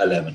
11।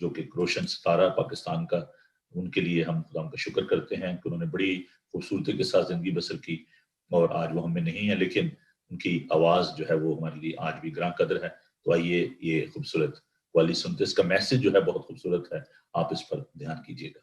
جو کہ روشن ستارہ پاکستان کا، ان کے لیے ہم خدا کا شکر کرتے ہیں کہ انہوں نے بڑی خوبصورتی کے ساتھ زندگی بسر کی، اور آج وہ ہمیں نہیں ہے، لیکن ان کی آواز جو ہے وہ ہمارے لیے آج بھی گراں قدر ہے۔ تو آئیے یہ خوبصورت قوالی سنتے، اس کا میسج جو ہے بہت خوبصورت ہے، آپ اس پر دھیان کیجیے گا۔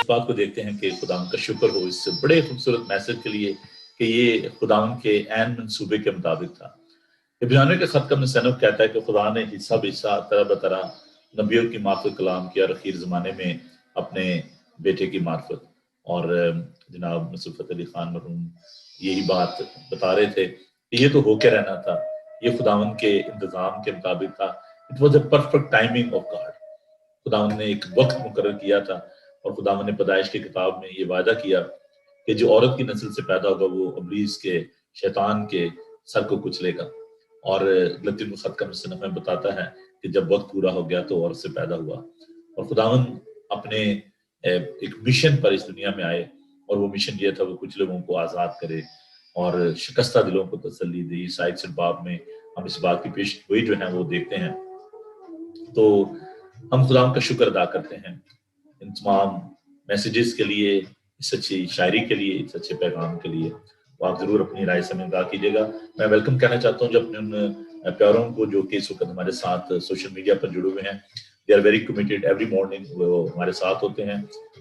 بات کو دیکھتے ہیں کہ خداوند کا شکر ہو اس بڑے خوبصورت میسج کے لیے کہ یہ خداوند کے عین منصوبے کے مطابق تھا۔ ابرانے کے خط کا مصنف کہتا ہے کہ خدا نے حصہ بحصہ طرح بطرح نبیوں کی معرفت کلام کیا اور اخیر زمانے میں اپنے بیٹے کی معرفت۔ اور جناب نصر فتح علی خان مرحوم یہی بات بتا رہے تھے کہ یہ تو ہو کے رہنا تھا، یہ خداوند کے انتظام کے مطابق تھا۔ It was a perfect timing of God. خداوند نے ایک وقت مقرر کیا تھا اور خداوند نے پیدائش کی کتاب میں یہ وعدہ کیا کہ جو عورت کی نسل سے پیدا ہوگا وہ ابلیس کے شیطان کے سر کو کچلے گا۔ اور غلطی خط کا مصنف میں بتاتا ہے کہ جب وقت پورا ہو گیا تو عورت سے پیدا ہوا، اور خداوند اپنے ایک مشن پر اس دنیا میں آئے، اور وہ مشن یہ تھا وہ کچھ لوگوں کو آزاد کرے اور شکستہ دلوں کو تسلی دے۔ عیسائی سے باب میں ہم اس بات کی پیش گوئی جو ہے وہ دیکھتے ہیں۔ تو ہم خداوند کا شکر ادا کرتے ہیں ان تمام میسیجز کے لیے، اس اچھی شاعری کے لیے، اس اچھے پیغام کے لیے۔ تو آپ ضرور اپنی رائے سے آگاہ کیجیے گا۔ میں ویلکم کہنا چاہتا ہوں جو اپنے ان پیاروں کو جو کہ اس وقت ہمارے ساتھ سوشل میڈیا پر جڑے ہوئے ہیں۔ They are very committed, every morning وہ ہمارے ساتھ ہوتے ہیں۔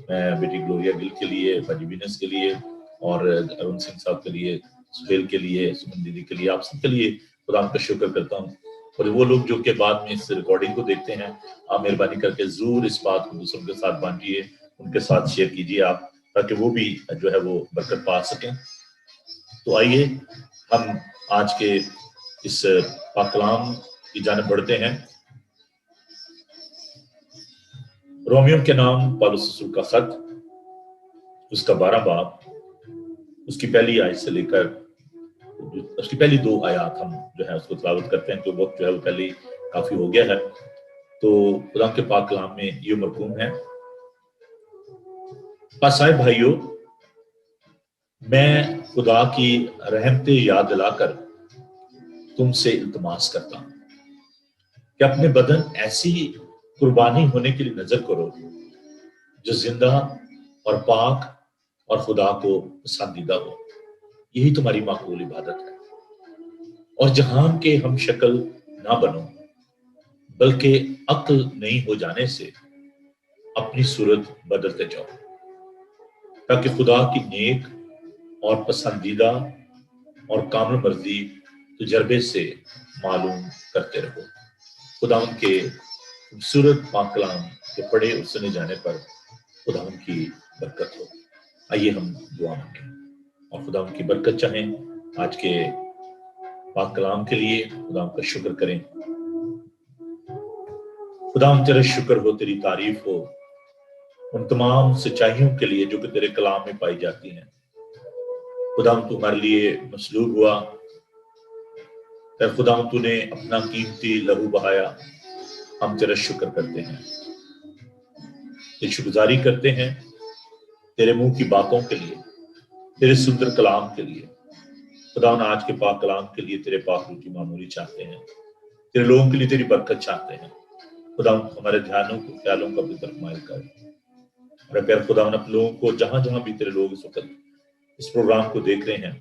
میں بیٹی گلوریا گل کے لیے، باجی وینس کے لیے، اور ارون سنگھ صاحب کے لیے، سہیل کے لیے، سمن دیدی کے لیے، آپ سب کے لیے خدا کا شکر کرتا ہوں۔ اور وہ لوگ جو کہ بعد میں اس ریکارڈنگ کو دیکھتے ہیں، آپ مہربانی کر کے ضرور اس بات کو دوسروں کے ساتھ بانٹیے، ان کے ساتھ شیئر کیجیے آپ، تاکہ وہ بھی جو ہے وہ برکت پا سکیں۔ تو آئیے ہم آج کے اس پاک کلام کی جانب بڑھتے ہیں۔ رومیو کے نام پالوس رسول کا خط، اس کا 12 باب، اس کی پہلی آیت سے لے کر اس کی پہلی 2 آیات ہم جو ہے اس کو تلاوت کرتے ہیں، تو وقت جو ہے وہ پہلے کافی ہو گیا ہے۔ تو خدا کے پاک کلام میں یہ مرقوم ہے: پس آئے بھائیو، میں خدا کی رحمتیں یاد دلا کر تم سے التماس کرتا ہوں کہ اپنے بدن ایسی قربانی ہونے کے لیے نظر کرو جو زندہ اور پاک اور خدا کو پسندیدہ ہو، یہی تمہاری معقول عبادت ہے۔ اور جہان کے ہم شکل نہ بنو، بلکہ عقل نہیں ہو جانے سے اپنی صورت بدلتے جاؤ، تاکہ خدا کی نیک اور پسندیدہ اور کامل مرضی تجربے سے معلوم کرتے رہو۔ خدا ان کے خوبصورت پاک کلام کے پڑھے اور سنے جانے پر خدا ان کی برکت ہو۔ آئیے ہم دعا مانگیں اور خدا ان کی برکت چاہیں۔ آج کے پاک کلام کے لیے خدا ان کا شکر کریں۔ خدا ان تیرا شکر ہو، تیری تعریف ہو ان تمام سچائیوں کے لیے جو کہ تیرے کلام میں پائی جاتی ہیں۔ خدا تو ہمارے لیے مصلوب ہوا، اے خدا تو نے اپنا قیمتی لہو بہایا۔ ہم تیرا شکر کرتے ہیں، تیری شکرگزاری کرتے ہیں تیرے منہ کی باتوں کے لیے، تیرے سندر کلام کے لیے۔ خدا آج کے پاک کلام کے لیے تیرے پاک روح کی معمولی چاہتے ہیں، تیرے لوگوں کے لیے تیری برکت چاہتے ہیں۔ خدا ہمارے دھیانوں کو، خیالوں کو اپنی طرف مائل کر، اور پیار خدا اپنے لوگوں کو جہاں جہاں بھی تیرے لوگ اس وقت اس پروگرام کو دیکھ رہے ہیں،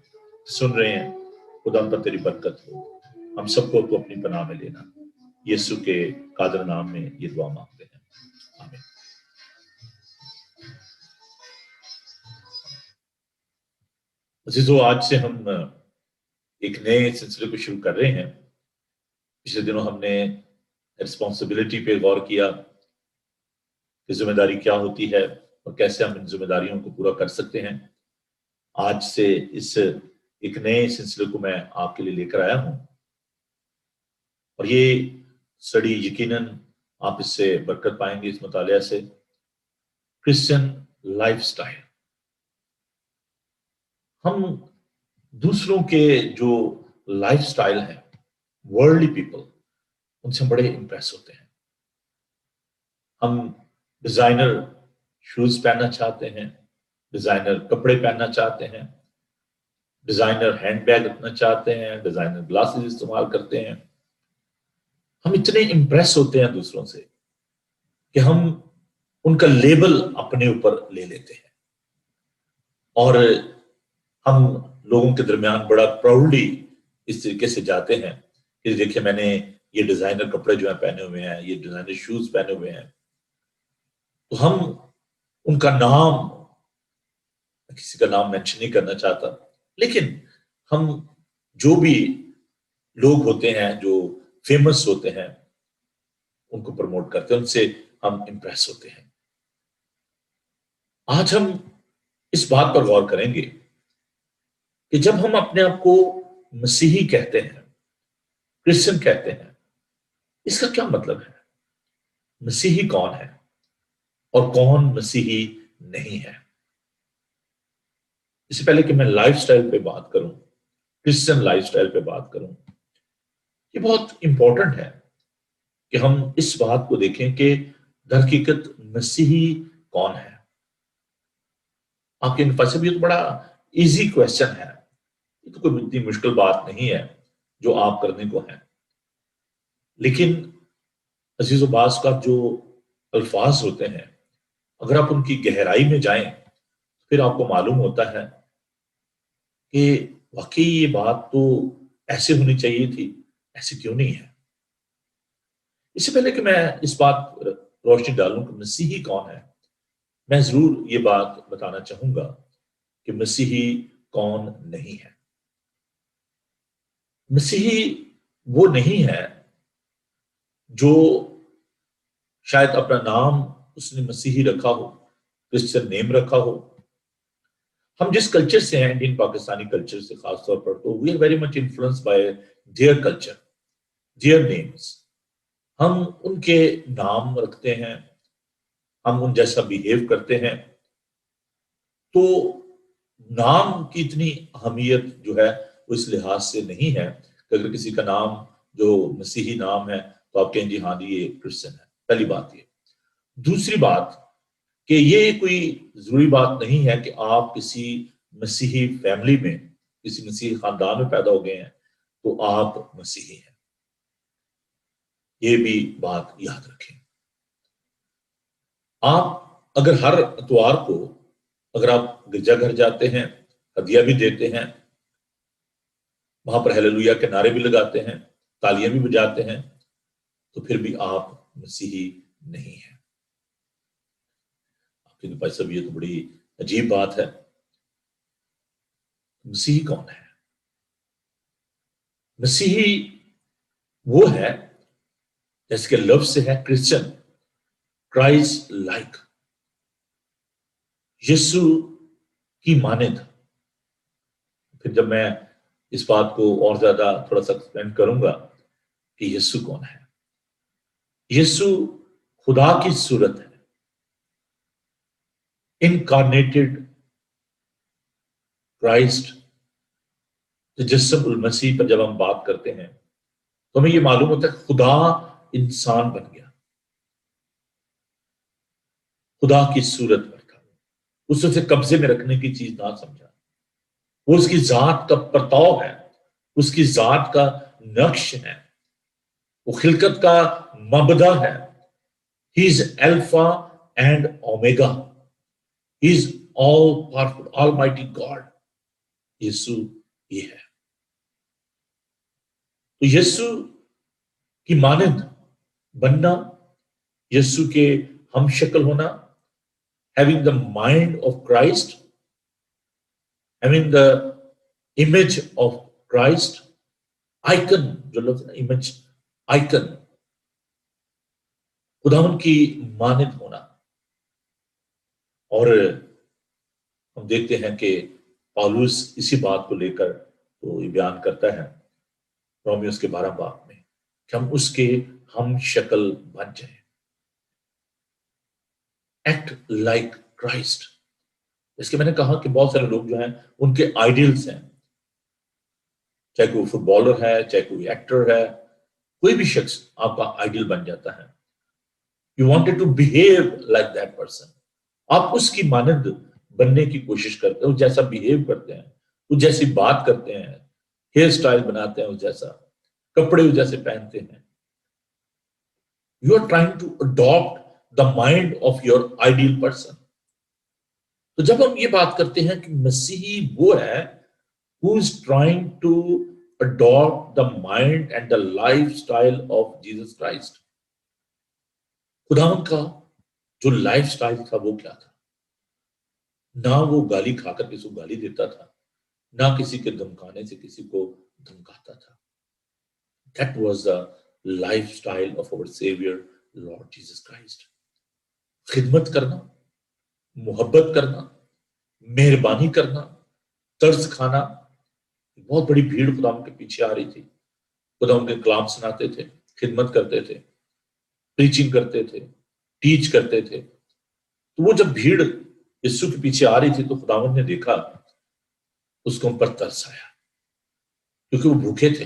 سن رہے ہیں، خدا ان پر تیری برکت ہو۔ ہم سب کو تو اپنی پناہ میں لینا، یسوع کے قادر نام میں یہ دعا مانگتے ہیں، آمین۔ عزیزو، آج سے ہم ایک نئے سلسلے کو شروع کر رہے ہیں۔ پچھلے دنوں ہم نے رسپانسبلٹی پہ غور کیا کہ ذمہ داری کیا ہوتی ہے اور کیسے ہم ان ذمہ داریوں کو پورا کر سکتے ہیں۔ آج سے اس ایک نئے سلسلے کو میں آپ کے لیے لے کر آیا ہوں، اور یہ اسٹڈی یقیناً آپ اس سے برکت پائیں گے، اس مطالعہ سے۔ Christian life style. ہم دوسروں کے جو لائف سٹائل ہیں، ورلڈلی پیپل، ان سے بڑے امپریس ہوتے ہیں۔ ہم ڈیزائنر شوز پہننا چاہتے ہیں، ڈیزائنر کپڑے پہننا چاہتے ہیں، ڈیزائنر ہینڈ بیگ رکھنا چاہتے ہیں، ڈیزائنر گلاسز استعمال کرتے ہیں۔ ہم اتنے امپریس ہوتے ہیں دوسروں سے کہ ہم ان کا لیبل اپنے اوپر لے لیتے ہیں، اور ہم لوگوں کے درمیان بڑا پراؤڈلی اس طریقے سے جاتے ہیں کہ دیکھیں میں نے یہ ڈیزائنر کپڑے جو ہیں پہنے ہوئے ہیں، یہ ڈیزائنر شوز پہنے ہوئے ہیں۔ تو ہم ان کا نام، کسی کا نام مینشن نہیں کرنا چاہتا، لیکن ہم جو بھی لوگ ہوتے ہیں جو فیمس ہوتے ہیں ان کو پروموٹ کرتے ہیں، ان سے ہم امپریس ہوتے ہیں۔ آج ہم اس بات پر غور کریں گے کہ جب ہم اپنے آپ کو مسیحی کہتے ہیں، کرسچن کہتے ہیں، اس کا کیا مطلب ہے؟ مسیحی کون ہے اور کون مسیحی نہیں ہے؟ اس سے پہلے کہ میں لائف سٹائل پہ بات کروں، کرسچن لائف سٹائل پہ بات کروں، یہ بہت امپورٹنٹ ہے کہ ہم اس بات کو دیکھیں کہ در حقیقت مسیحی کون ہے۔ آپ کے نفاذ سے بھی تو بڑا ایزی کویسچن ہے، یہ تو کوئی اتنی مشکل بات نہیں ہے جو آپ کرنے کو ہے، لیکن عزیز و باز کا جو الفاظ ہوتے ہیں، اگر آپ ان کی گہرائی میں جائیں پھر آپ کو معلوم ہوتا ہے کہ واقعی یہ بات تو ایسے ہونی چاہیے تھی، ایسے کیوں نہیں ہے۔ اس سے پہلے کہ میں اس بات روشنی ڈالوں کہ مسیحی کون ہے، میں ضرور یہ بات بتانا چاہوں گا کہ مسیحی کون نہیں ہے۔ مسیحی وہ نہیں ہے جو شاید اپنا نام اس نے مسیحی رکھا ہو، کرسچن نیم رکھا ہو، ہم جس کلچر سے ہیں، انڈین پاکستانی کلچر سے خاص طور پر، تو we are very much influence by their culture, their names. ہم ان کے نام رکھتے ہیں، ہم ان جیسا بیہیو کرتے ہیں. تو نام کی اتنی اہمیت جو ہے وہ اس لحاظ سے نہیں ہے کہ اگر کسی کا نام جو مسیحی نام ہے تو آپ کہیں جی ہاں جی یہ کرسچن ہے. پہلی بات یہ. دوسری بات کہ یہ کوئی ضروری بات نہیں ہے کہ آپ کسی مسیحی فیملی میں، کسی مسیحی خاندان میں پیدا ہو گئے ہیں تو آپ مسیحی ہیں. یہ بھی بات یاد رکھیں. آپ اگر ہر اتوار کو اگر آپ گرجا گھر جاتے ہیں، ہدیہ بھی دیتے ہیں، وہاں پر ہیلیلویا کے نعرے بھی لگاتے ہیں، تالیاں بھی بجاتے ہیں، تو پھر بھی آپ مسیحی نہیں ہیں. آپ کے بھائی صاحب یہ تو بڑی عجیب بات ہے. مسیحی کون ہے؟ مسیحی وہ ہے جیسے کہ لفظ سے ہے کرسچن، کرائسٹ لائک، یسو کی مانند. پھر جب میں اس بات کو اور زیادہ تھوڑا سا ایکسپلین کروں گا کہ یسو کون ہے. یسو خدا کی صورت ہے، انکارنیٹڈ کرائسٹ. تجسم المسیح پر جب ہم بات کرتے ہیں تو ہمیں یہ معلوم ہوتا ہے خدا انسان بن گیا، خدا کی صورت پر تھا. اس سے قبضے میں رکھنے کی چیز نہ سمجھا. وہ اس کی ذات کا پرتاؤ ہے، اس کی ذات کا نقش ہے، وہ خلقت کا مبدا ہے. He is alpha and omega, he is all powerful, almighty God. یسوع یہ ہے. تو یسوع کی مانند بننا، یسوع کے ہم شکل ہونا، having the mind of Christ, having the image of Christ, icon جو لفظ ہے امیج، آئکن، خداوند کی مانند ہونا. اور ہم دیکھتے ہیں کہ پالوس اسی بات کو لے کر تو یہ بیان کرتا ہے رومیوس کے 12 باب میں کہ ہم اس کے ہم شکل بن جائیں. Act like Christ. اس کے میں نے کہا کہ بہت سارے لوگ جو ہیں ان کے آئیڈیلز ہیں، چاہے کوئی فٹ بالر ہے، چاہے کوئی ایکٹر ہے، کوئی بھی شخص آپ کا آئیڈیل بن جاتا ہے. You wanted to behave like that person. آپ اس کی مانند بننے کی کوشش کرتے ہیں، وہ جیسا بہیو کرتے ہیں، وہ جیسی بات کرتے ہیں، ہیئر سٹائل بناتے ہیں اس جیسا، کپڑے اس جیسے پہنتے ہیں. You are trying to adapt the mind of your ideal person. تو جب ہم یہ بات کرتے ہیں کہ مسیحی وہ ہے who is trying to adopt the mind and the lifestyle of Jesus Christ. خداوند کا جو لائف سٹائل تھا وہ کیا تھا؟ نہ وہ گالی کھا کر کسی کو گالی دیتا تھا، نہ کسی کے دھمکانے سے کسی کو دھمکاتا تھا. That was the lifestyle of our Savior Lord Jesus Christ. خدمت کرنا، محبت کرنا، مہربانی کرنا، طرز کھانا. بہت بڑی بھیڑ خداوند کے پیچھے آ رہی تھی. خداوند کے کلام سناتے تھے، خدمت کرتے تھے، پریچنگ کرتے تھے، ٹیچ کرتے تھے. تو وہ جب بھیڑ یسوع کے پیچھے آ رہی تھی تو خداوند نے دیکھا، اس کو ان پر ترس آیا کیونکہ وہ بھوکے تھے.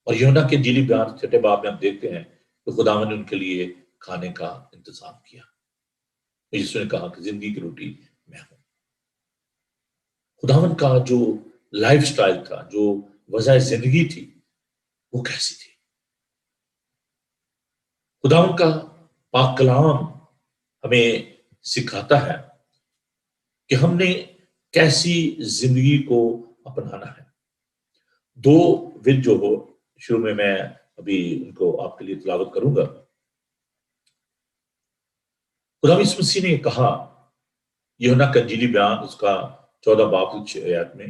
اور یوحنا کے انجیلی بیان 6 باب میں ہم دیکھتے ہیں کہ خداوند نے ان کے لیے کھانے کا انتظام کیا. یسوع نے کہا کہ زندگی کی روٹی میں ہوں. خداوند کا جو لائف سٹائل تھا، جو وضع زندگی تھی، وہ کیسی تھی؟ خداوند کا پاک کلام ہمیں سکھاتا ہے کہ ہم نے کیسی زندگی کو اپنانا ہے. 2 وچ جو ہو شروع میں ابھی ان کو آپ کے لیے تلاوت کروں گا. خدا یسوع مسیح نے کہا یوحنا کا انجیلی بیان اس کا 14 باب 6 آیات میں،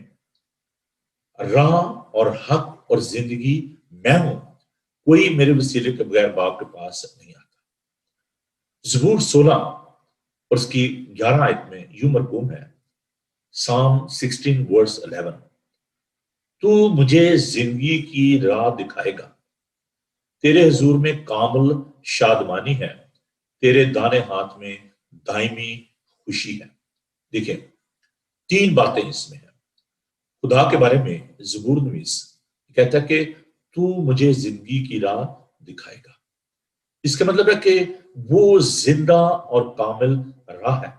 راہ اور حق اور زندگی میں ہوں، کوئی میرے وسیلے کے بغیر باپ کے پاس نہیں آتا. زبور 16 اور اس کی 11 آیت میں یوں مرقوم ہے، Psalm 16 verse 11. تو مجھے زندگی کی راہ دکھائے گا، تیرے حضور میں کامل شادمانی ہے، تیرے دانے ہاتھ میں دائمی خوشی ہے۔ دیکھیں، تین باتیں اس میں ہیں۔ خدا کے بارے میں زبور نویس کہتا ہے کہ تو مجھے زندگی کی راہ دکھائے گا۔ اس کا مطلب ہے کہ وہ زندہ اور کامل راہ ہے۔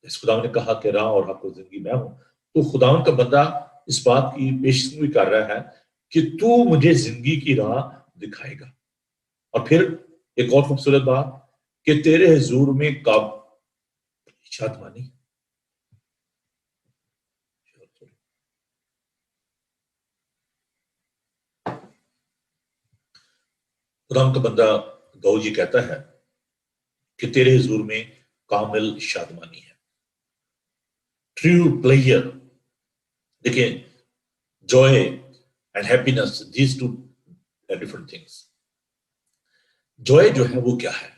جس خدا نے کہا کہ راہ اور حق و زندگی میں ہوں، تو خداوند کا بندہ اس بات کی پیشگوئی کر رہا ہے کہ تو مجھے زندگی کی راہ دکھائے گا۔ اور پھر ایک اور خوبصورت بات کہ تیرے حضور میں کب شادمانی۔ خداوند کا بندہ داؤد یہ کہتا ہے کہ تیرے حضور میں کامل شادمانی ہے۔ ٹرو پلیئر، دیکھیں، joy and happiness, these two are different things. joy جو ہے وہ کیا ہے؟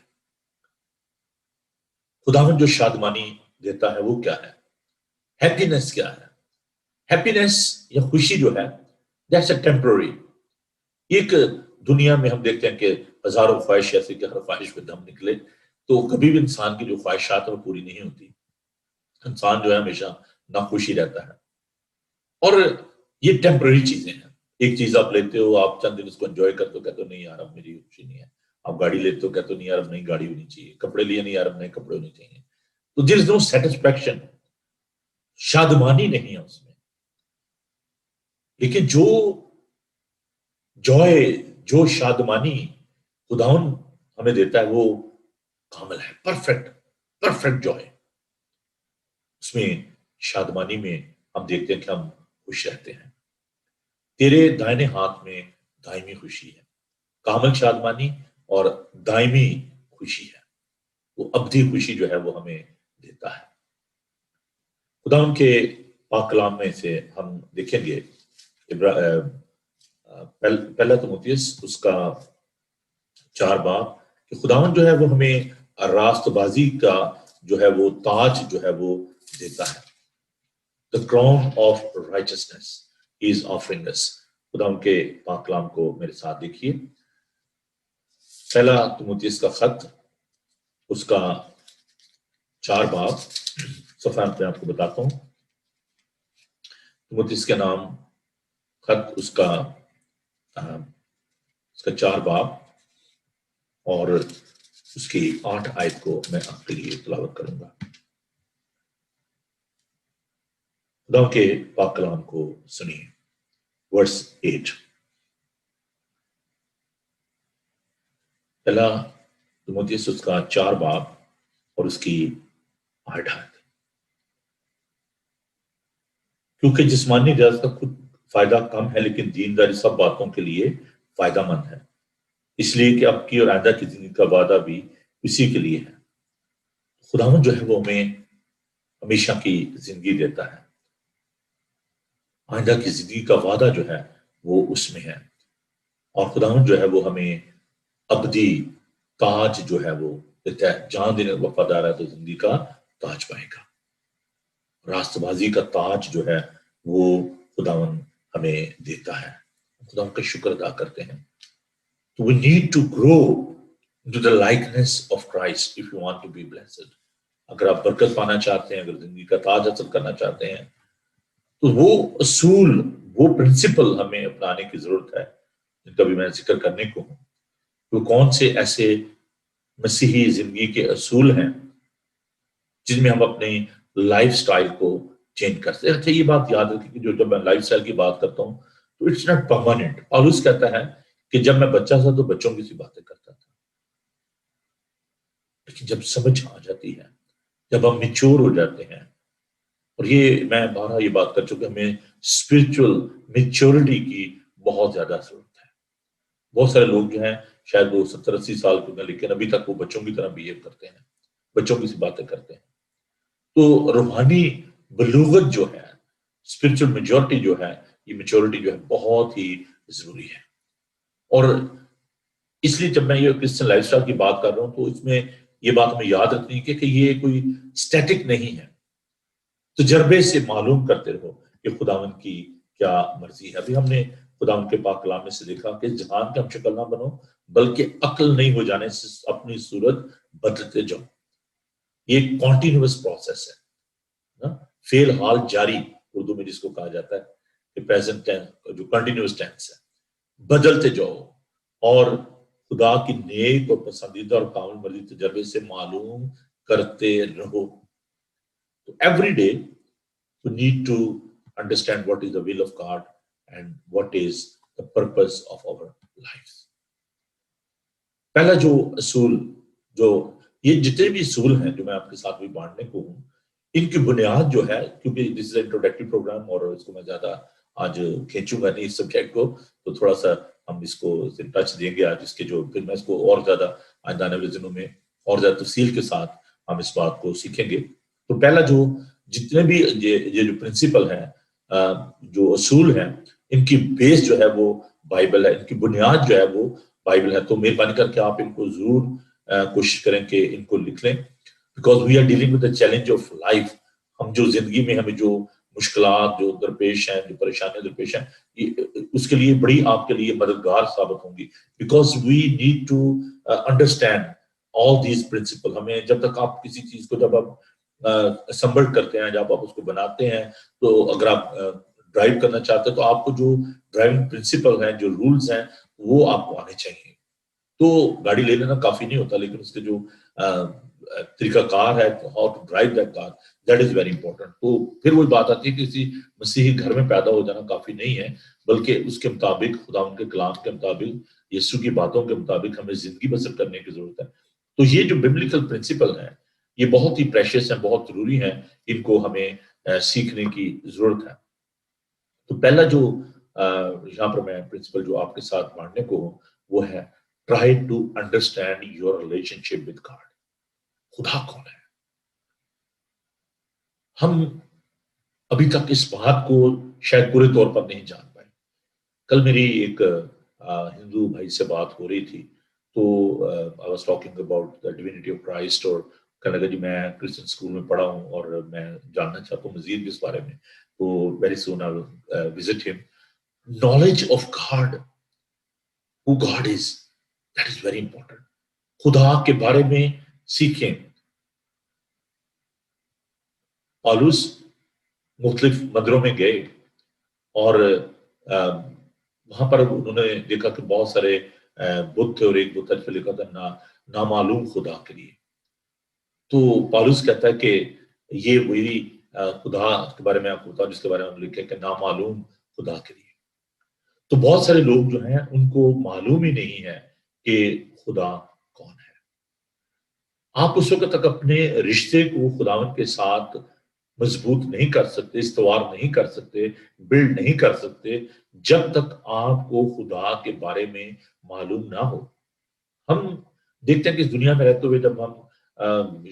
خداوند جو شادمانی دیتا ہے وہ کیا ہے؟ happiness کیا ہے؟ happiness یا خوشی جو ہے that's a temporary. ایک دنیا میں ہم دیکھتے ہیں کہ ہزاروں خواہش ایسے کہ ہر خواہش پہ دم نکلے، تو کبھی بھی انسان کی جو خواہشات ہیں وہ پوری نہیں ہوتی۔ انسان جو ہے ہمیشہ ناخوشی رہتا ہے، اور یہ ٹیمپرری چیزیں ہیں۔ ایک چیز آپ لیتے ہو، آپ چند دن اس کو انجوائے کرتے ہو، کہتے ہو نہیں یار اب میری خوشی نہیں ہے۔ آپ گاڑی لیتے ہو، کہتے ہو نہیں یار اب نئی گاڑی ہونی چاہیے۔ کپڑے لیے، نہیں یار اب نئے کپڑے ہونے چاہیے۔ تو دیر از نو سیٹسفیکشن، شادمانی نہیں ہے اس میں۔ لیکن جو جوائے، جو شادمانی خداوند ہمیں دیتا ہے وہ کامل ہے، پرفیکٹ جوائے۔ اس میں شادمانی میں ہم دیکھتے ہیں کہ ہم خوش رہتے ہیں۔ تیرے دائنے ہاتھ میں دائمی خوشی ہے، کامل شادمانی اور دائمی خوشی ہے۔ وہ ابدی خوشی جو ہے وہ ہمیں دیتا ہے۔ خداوند کے پاک کلام میں سے ہم دیکھیں گے پہلا تimotheus اس کا 4 باب، کہ خداوند جو ہے وہ ہمیں راست بازی کا جو ہے وہ تاج جو ہے وہ دیتا ہے۔ The crown of righteousness he is offering us. خداوند کے پاک کلام کو میرے ساتھ دیکھیے، پہلا تimotheus کا خط اس کا 4 باب، صفحہ میں آپ کو بتاتا ہوں۔ تimotheus کے نام خط اس کا 4 باب اور اس کی 8 آیت کو میں آپ کے لیے تلاوت کروں گا۔ خدا کے پاک کلام کو سنیے۔ ورس 8، پہلا تimotheus اس کا 4 باب اور اس کی 8 آیت۔ کیونکہ جسمانی ریاضت کا خود فائدہ کم ہے، لیکن دینداری سب باتوں کے لیے فائدہ مند ہے، اس لیے کہ اب کی اور آئندہ کی زندگی کا وعدہ بھی اسی کے لیے ہے۔ خداوند جو ہے وہ ہمیں ہمیشہ کی زندگی دیتا ہے، آئندہ کی زندگی کا وعدہ جو ہے وہ اس میں ہے، اور خداوند جو ہے وہ ہمیں ابدی تاج جو ہے وہ دیتا ہے۔ جان دینے وفادار ہے تو زندگی کا تاج پائے گا۔ راست بازی کا تاج جو ہے وہ خداوند ہمیں دیتا ہے۔ خداوند کا شکر ادا کرتے ہیں۔ So we need to grow into the likeness of Christ if you want to be blessed. اگر آپ برکت پانا چاہتے ہیں، اگر زندگی کا تاج حاصل کرنا چاہتے ہیں، تو وہ اصول، وہ پرنسپل ہمیں اپنانے کی ضرورت ہے جن کا بھی میں ذکر کرنے کو ہوں۔ وہ کون سے ایسے مسیحی زندگی کے اصول ہیں جن میں ہم اپنی لائف سٹائل کو چینج کرتے ہیں۔ اچھا یہ بات یاد رکھیں کہ جو جب میں لائف سٹائل کی بات کرتا ہوں تو اٹس ناٹ پرماننٹ۔ پالوس کہتا ہے کہ جب میں بچہ تھا تو بچوں کی سی باتیں کرتا تھا، لیکن جب سمجھ آ جاتی ہے، جب ہم میچور ہو جاتے ہیں، اور یہ میں بارہ یہ بات کر چکا، ہمیں اسپرچل میچورٹی کی بہت زیادہ ضرورت ہے۔ بہت سارے لوگ جو ہیں شاید وہ 70-80 سال کے ہیں، لیکن ابھی تک وہ بچوں کی طرح بہیو کرتے ہیں، بچوں کی سی باتیں کرتے ہیں۔ تو روحانی بلوغت جو ہے، اسپرچل میچورٹی جو ہے، یہ میچورٹی جو ہے بہت ہی ضروری ہے۔ اور اس لیے جب میں یہ کرسچن لائف سٹائل کی بات کر رہا ہوں تو اس میں یہ بات ہمیں یاد رکھنی ہے کہ یہ کوئی اسٹیٹک نہیں ہے تجربے سے معلوم کرتے رہو کہ خداوند کی کیا مرضی ہے. ابھی ہم نے خداوند کے پاک کلام میں سے دیکھا کہ جہان کے ہم شکل نہ بنو بلکہ عقل نہیں ہو جانے سے اپنی صورت بدلتے جاؤ. یہ ایک کانٹینیوس پروسیس ہے، فی الحال جاری اردو میں جس کو کہا جاتا ہے کہ پریزنٹ ٹینس جو کنٹینیوس ٹینس ہے، بدلتے جاؤ اور خدا کی نیک اور پسندیدہ اور کامل مرضی تجربے سے معلوم کرتے رہو. تو every day we need to understand what is the will of God and what is the purpose of our lives. پہلا جو اصول، جو یہ جتنے بھی اصول ہیں جو میں آپ کے ساتھ بھی بانٹنے کو ہوں، ان کی بنیاد جو ہے، کیونکہ دس از انٹروڈکٹیو پروگرام اور اس کو میں زیادہ آج کھینچوں گا نہیں اس سبجیکٹ کو، تو تھوڑا سا ہم اس کو ٹچ دیں گے آج اس کے جو، پھر میں اس کو اور زیادہ آئندہ آنے والے دنوں میں اور زیادہ تفصیل کے ساتھ ہم اس بات کو سیکھیں گے. تو پہلا جو جتنے بھی یہ جو پرنسپل ہیں، جو اصول ہیں، ان کی بیس جو ہے وہ بائبل ہے، ان کی بنیاد جو ہے وہ بائبل ہے. تو مہربانی کر کے آپ ان کو ضرور کوشش کریں کہ ان کو لکھ لیں، because we are dealing with the challenge of life. ہم جو زندگی میں ہمیں جو مشکلات جو درپیش ہیں، جو پریشانیاں درپیش ہیں، اس کے لیے بڑی آپ کے لیے مددگار ثابت ہوں گی، because we need to understand all these principle. ہمیں جب تک آپ کسی چیز کو جب آپ اسمبل کرتے ہیں، جب آپ اس کو بناتے ہیں، تو اگر آپ ڈرائیو کرنا چاہتے ہیں تو آپ کو جو ڈرائیونگ پرنسپل ہیں، جو رولز ہیں، وہ آپ کو آنے چاہیے. تو گاڑی لے لینا کافی نہیں ہوتا، لیکن اس کے جو طریقہ کار ہے، how to drive that car, that is very important. تو پھر وہی بات آتی ہے کہ کسی مسیحی گھر میں پیدا ہو جانا کافی نہیں ہے، بلکہ اس کے مطابق، خدا ان کے کلام کے مطابق، یسوع کی باتوں کے مطابق ہمیں زندگی بسر کرنے کی ضرورت ہے. تو یہ جو ببلیکل پرنسپل ہیں، یہ بہت ہی پریشیس ہیں، بہت ضروری ہیں، ان کو ہمیں سیکھنے کی ضرورت ہے. تو پہلا جو یہاں پر میں پرنسپل جو آپ کے ساتھ بانٹنے کو ہوں، وہ ہے try to understand your relationship with God. خدا کون ہے؟ ہم ابھی تک اس بات کو شاید پورے طور پر نہیں جان پائے. کل میری ایک ہندو بھائی سے بات ہو رہی تھی، تو I was talking about the divinity of Christ، اور کہنے لگا جی میں کرسچن اسکول میں پڑھا ہوں اور میں جاننا چاہتا ہوں مزید بھی اس بارے میں. تو very soon I will visit him. Knowledge of God, who God is, that is very important. خدا کے بارے میں سیکھیں. پالوس مختلف مندروں میں گئے اور وہاں پر انہوں نے دیکھا کہ بہت سارے بت تھے، اور ایک بت پہ لکھا تھا نامعلوم خدا کے لیے. تو پالوس کہتا ہے کہ یہ وہی خدا کے بارے میں آپ کو بتاؤں جس کے بارے میں ہم لکھے کہ نامعلوم خدا کے لیے. تو بہت سارے لوگ جو ہیں ان کو معلوم ہی نہیں ہے کہ خدا کون ہے. آپ اس وقت تک اپنے رشتے کو خداوند کے ساتھ مضبوط نہیں کر سکتے، استوار نہیں کر سکتے، بلڈ نہیں کر سکتے، جب تک آپ کو خدا کے بارے میں معلوم نہ ہو. ہم دیکھتے ہیں کہ اس دنیا میں رہتے ہوئے جب ہم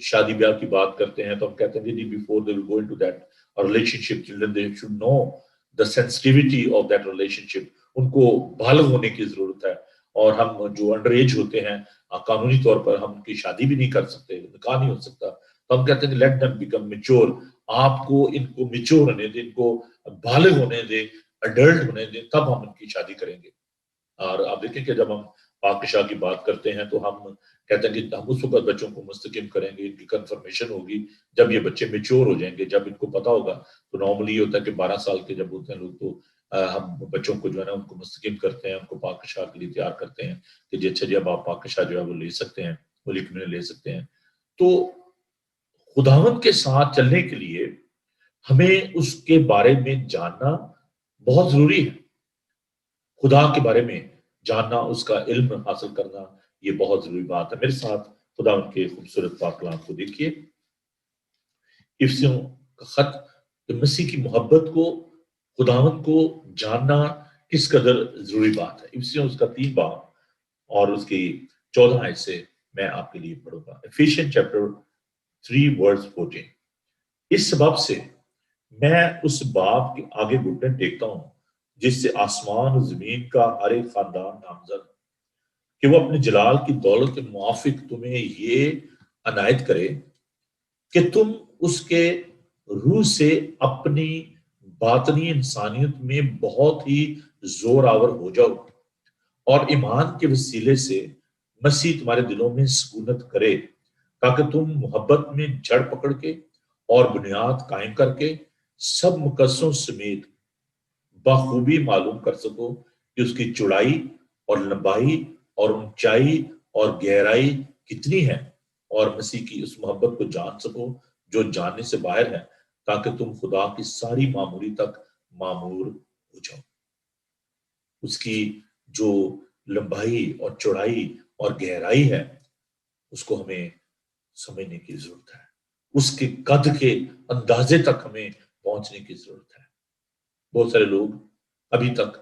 شادی بیاہ کی بات کرتے ہیں تو ہم کہتے ہیں کہ before they will go into that relationship, children they should know the sensitivity of that relationship. ان کو بالغ ہونے کی ضرورت ہے، اور ہم جو انڈر ایج ہوتے ہیں قانونی طور پر ہم ان کی شادی بھی نہیں کر سکتے، نکاح نہیں ہو سکتا. تو ہم کہتے ہیں کہ let them become mature. آپ کو ان کو میچور ہونے دیں، ان کو بالغ ہونے دیں، اڈلٹ ہونے دیں، تب ہم ان کی شادی کریں گے. اور آپ دیکھیں کہ جب ہم پاکشاہ کی بات کرتے ہیں تو ہم کہتے ہیں کہ ہم اس وقت بچوں کو مستقیم کریں گے، ان کی کنفرمیشن ہوگی جب یہ بچے میچور ہو جائیں گے، جب ان کو پتا ہوگا. تو نارملی یہ ہوتا ہے کہ 12 سال کے جب ہوتے ہیں لوگ تو ہم بچوں کو جو ہے نا ان کو مستقیم کرتے ہیں، ان کو پاکشاہ کے لیے تیار کرتے ہیں کہ جی اچھا جی اب آپ پاکشاہ جو ہے وہ لے سکتے ہیں، وہ لکھنے لے سکتے ہیں. تو خداوند کے ساتھ چلنے کے لیے ہمیں اس کے بارے میں جاننا بہت ضروری ہے. خدا کے بارے میں جاننا، اس کا علم حاصل کرنا، یہ بہت ضروری بات ہے. میرے ساتھ خداوند کے خوبصورت پاک کلام کو دیکھیے. افسیوں کا خط، مسیح کی محبت کو، خداوند کو جاننا کس قدر ضروری بات ہے. افسیوں اس کا 3 باب اور اس کی 14 آیت سے میں آپ کے لیے پڑھوں گا. Ephesians chapter 3 verse 14. اس سبب سے میں اس باپ کے آگے گھٹنے ٹیکتا ہوں جس سے آسمان و زمین کا ہر ایک خاندان نامزد، کہ وہ اپنے جلال کی دولت کے موافق تمہیں یہ عنایت کرے کہ تم اس کے روح سے اپنی باطنی انسانیت میں بہت ہی زور آور ہو جاؤ اور ایمان کے وسیلے سے مسیح تمہارے دلوں میں سکونت کرے، تاکہ تم محبت میں جڑ پکڑ کے اور بنیاد قائم کر کے سب مقصوں سمیت بخوبی معلوم کر سکو کہ اس کی چوڑائی اور لمبائی اور اونچائی اور گہرائی کتنی ہے، اور مسیح کی اس محبت کو جان سکو جو جاننے سے باہر ہے، تاکہ تم خدا کی ساری معمولی تک معمور ہو جاؤ۔ اس کی جو لمبائی اور چوڑائی اور گہرائی ہے اس کو ہمیں سمجھنے کی ضرورت ہے، اس کے قد کے اندازے تک ہمیں پہنچنے کی ضرورت ہے۔ بہت سارے لوگ ابھی تک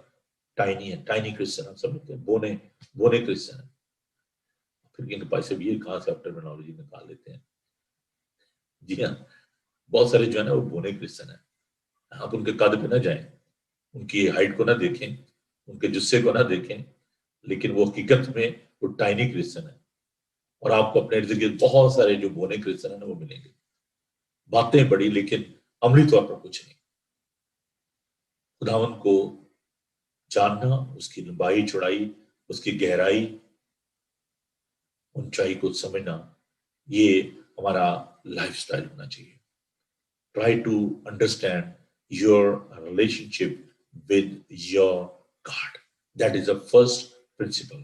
ٹائنی کرسچن ہم سمجھتے ہیں، بونے کرسچن ہیں، پھر ان کے پاس سے یہ کہاں سے آپ ٹرمینالوجی نکال لیتے ہیں؟ جی ہاں، بہت سارے جو ہے نا وہ بونے کرسچن ہیں۔ آپ ان کے قد پہ نہ جائیں، ان کی ہائٹ کو نہ دیکھیں، ان کے جسے کو نہ دیکھیں، لیکن وہ حقیقت میں وہ ٹائنی کرسچن ہے، اور آپ کو اپنے ارد گرد بہت سارے جو بونے کرسچن ہیں وہ ملیں گے، باتیں بڑی لیکن عملی طور پر کچھ نہیں۔ خداوند کو جاننا، اس کی لمبائی چوڑائی، اس کی گہرائی، اونچائی کو سمجھنا، یہ ہمارا لائف سٹائل ہونا چاہیے۔ Try to understand your relationship with your God, that is the first principle.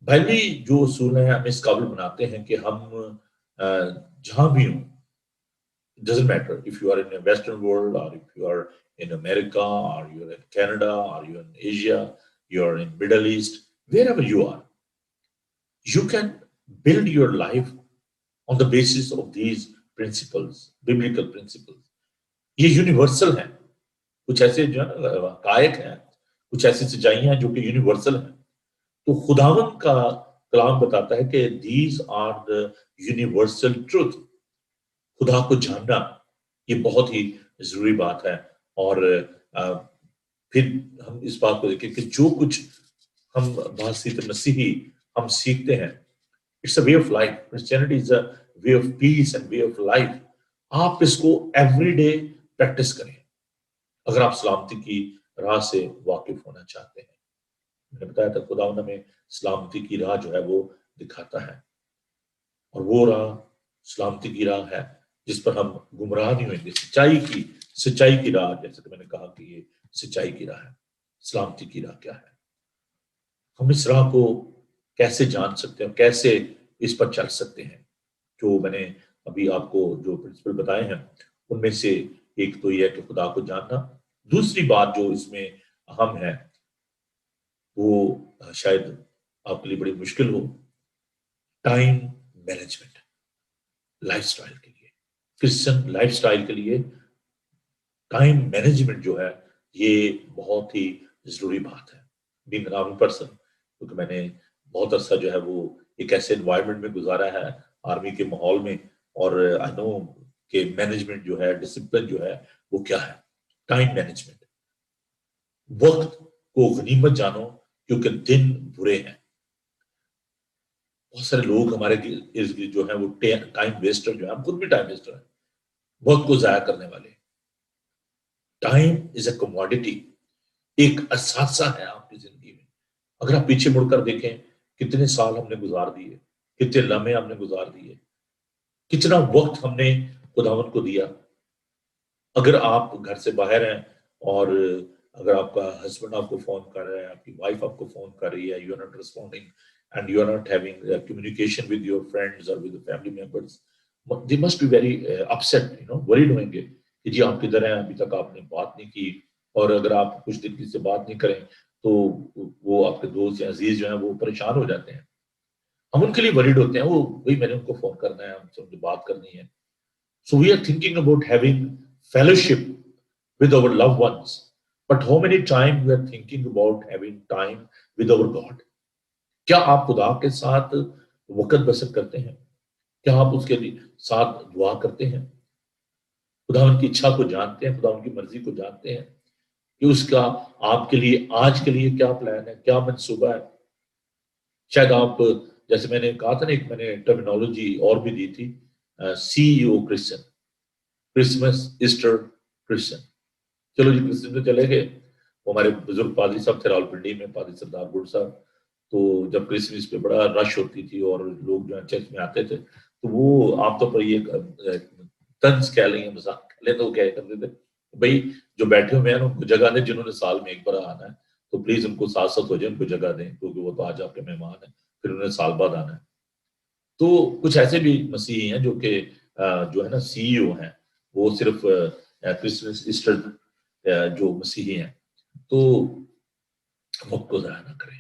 پہلی جو اصول ہیں ہمیں اس قابل بناتے ہیں کہ ہم جہاں بھی ہوں، it doesn't matter if you are in a Western world or if you are in America or you're in Canada or you're in Asia, you're in Middle East, wherever you are, you can build your life on the basis of these principles, biblical principles. یہ universal ہیں، کچھ ایسے جو ہے نا حقائق ہیں، کچھ ایسی سچائیاں ہیں جو کہ یونیورسل ہیں۔ تو خداوند کا کلام بتاتا ہے کہ these are the universal truth۔ خدا کو جاننا یہ بہت ہی ضروری بات ہے، اور پھر ہم اس بات کو دیکھیں کہ جو کچھ ہم بحثیت مسیحی ہم سیکھتے ہیں، it's a way of life, Christianity is a way of peace and way of life. آپ اس کو ایوری ڈے پریکٹس کریں اگر آپ سلامتی کی راہ سے واقف ہونا چاہتے ہیں۔ میں نے بتایا تھا خداوند ہمیں سلامتی کی راہ جو ہے وہ دکھاتا ہے، اور وہ راہ سلامتی کی راہ ہے جس پر ہم گمراہ نہیں ہوئیں گے۔ سچائی کی راہ، جیسے کہ میں نے کہا کہ یہ سچائی کی راہ ہے۔ سلامتی کی راہ کیا ہے؟ ہم اس راہ کو کیسے جان سکتے ہیں، کیسے اس پر چل سکتے ہیں؟ جو میں نے ابھی آپ کو جو پرنسپل بتائے ہیں ان میں سے ایک تو یہ ہے کہ خدا کو جاننا۔ دوسری بات جو اس میں اہم ہے وہ شاید آپ کے لیے بڑی مشکل ہو، ٹائم مینجمنٹ۔ لائف سٹائل کے لیے، کرسچن لائف سٹائل کے لیے ٹائم مینجمنٹ جو ہے یہ بہت ہی ضروری بات ہے۔ بینگ این آرمی پرسن، کیونکہ میں نے بہت عرصہ جو ہے وہ ایک ایسے انوائرمنٹ میں گزارا ہے، آرمی کے ماحول میں، اور آئی نو کہ مینجمنٹ جو ہے، ڈسپلن جو ہے وہ کیا ہے۔ ٹائم مینجمنٹ، وقت کو غنیمت جانو کیونکہ دن برے ہیں۔ بہت سارے لوگ ہمارے ارد گرد جو ہیں وہ ٹائم ویسٹر جو ہے، ہم خود بھی ٹائم ویسٹر ہیں، وقت کو ضائع کرنے والے۔ ٹائم از اے کموڈٹی، ایک اثاثہ ہے آپ کی زندگی میں۔ اگر آپ پیچھے مڑ کر دیکھیں کتنے سال ہم نے گزار دیے، کتنے لمحے ہم نے گزار دیے، کتنا وقت ہم نے خداوند کو دیا۔ اگر آپ گھر سے باہر ہیں اور اگر آپ کا ہسبینڈ آپ کو فون کر رہا ہے، آپ کی وائف آپ کو فون کر رہی ہے، you are not responding and you are not having communication with your friends اور with family members, they must be very upset, worried ہوئیں گے کہ جی آپ کدھر ہیں، ابھی تک آپ نے بات نہیں کی۔ اور اگر آپ کچھ دن کسی سے بات نہیں کریں تو وہ آپ کے دوست یا عزیز جو ہیں وہ پریشان ہو جاتے ہیں۔ ہم ان کے لیے ورڈ ہوتے ہیں، وہ وہی میں نے ان کو فون کرنا ہے، ہم سے ان سے بات کرنی ہے۔ So we are thinking about having fellowship with our loved ones, but how many times we are thinking about having time with our God؟ کیا آپ خدا کے ساتھ وقت بسر کرتے ہیں؟ کیا آپ اس کے ساتھ دعا کرتے ہیں؟ خدا ان کی اچھا کو جانتے ہیں، خدا ان کی مرضی کو جانتے ہیں کہ اس کا آپ کے لیے آج کے لیے کیا پلان ہے، کیا منصوبہ ہے؟ شاید آپ، جیسے میں نے کہا تھا نا، ایک میں نے ٹرمینالوجی اور بھی دی تھی، C E O Christian. Christmas, Easter, Christian. چلو جی کرسچن میں چلے گئے. وہ ہمارے بزرگ پادری صاحب تھے راولپنڈی میں، پادری سردار گڑ صاحب. تو جب کرسمس پہ بڑا رش ہوتی تھی اور لوگ جو ہے چرچ میں آتے تھے، تو وہ عام طور پر یہ طنز کہہ لیں، مذاق کہہ لیں، تو وہ کیا کرتے تھے بھائی جو بیٹھے ہوئے ہیں ان کو جگہ دیں، جنہوں نے سال میں ایک بار آنا ہے تو پلیز ان کو ساتھ ساتھ ہو جائے، ان کو جگہ دیں، کیونکہ وہ تو آج آپ کے مہمان ہیں، پھر انہوں نے سال بعد آنا ہے. تو کچھ ایسے بھی مسیحی ہیں جو کہ جو ہے نا سی ای او ہیں، وہ صرف کرسمس ایسٹر جو مسیحی ہیں. تو وقت کو ضائع نہ کریں،